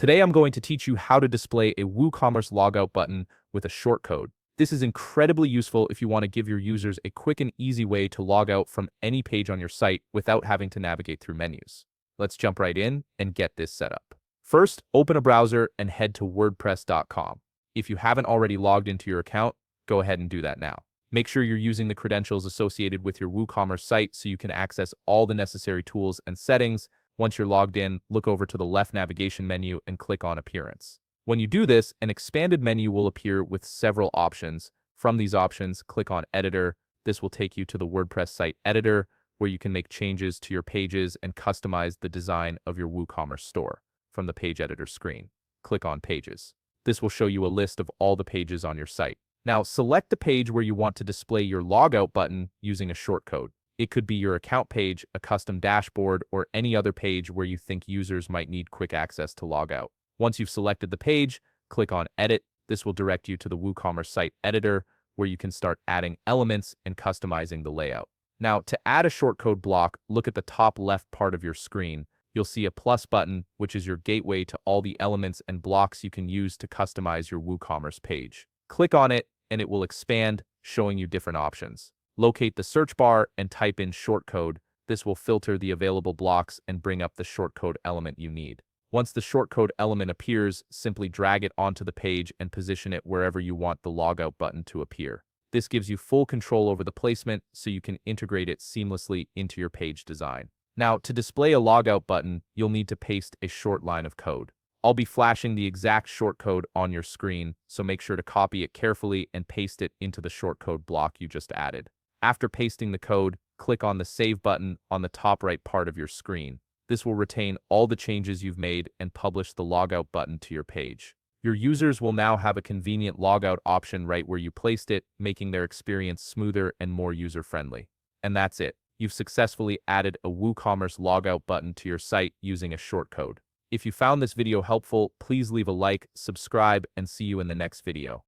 Today I'm going to teach you how to display a Woocommerce Logout button with a shortcode. This is incredibly useful if you want to give your users a quick and easy way to log out from any page on your site without having to navigate through menus. Let's jump right in and get this set up. First, open a browser and head to wordpress.com. If you haven't already logged into your account, go ahead and do that now. Make sure you're using the credentials associated with your WooCommerce site so you can access all the necessary tools and settings. Once you're logged in, look over to the left navigation menu and click on Appearance. When you do this, an expanded menu will appear with several options. From these options, click on Editor. This will take you to the WordPress site editor, where you can make changes to your pages and customize the design of your WooCommerce store. From the page editor screen, click on Pages. This will show you a list of all the pages on your site. Now, select the page where you want to display your logout button using a shortcode. It could be your account page, a custom dashboard, or any other page where you think users might need quick access to log out. Once you've selected the page, click on Edit. This will direct you to the WooCommerce site editor, where you can start adding elements and customizing the layout. Now, to add a shortcode block, look at the top left part of your screen. You'll see a plus button, which is your gateway to all the elements and blocks you can use to customize your WooCommerce page. Click on it, and it will expand, showing you different options. Locate the search bar and type in shortcode. This will filter the available blocks and bring up the shortcode element you need. Once the shortcode element appears, simply drag it onto the page and position it wherever you want the logout button to appear. This gives you full control over the placement so you can integrate it seamlessly into your page design. Now, to display a logout button, you'll need to paste a short line of code. I'll be flashing the exact shortcode on your screen, so make sure to copy it carefully and paste it into the shortcode block you just added. After pasting the code, click on the Save button on the top right part of your screen. This will retain all the changes you've made and publish the logout button to your page. Your users will now have a convenient logout option right where you placed it, making their experience smoother and more user-friendly. And that's it. You've successfully added a WooCommerce logout button to your site using a shortcode. If you found this video helpful, please leave a like, subscribe, and see you in the next video.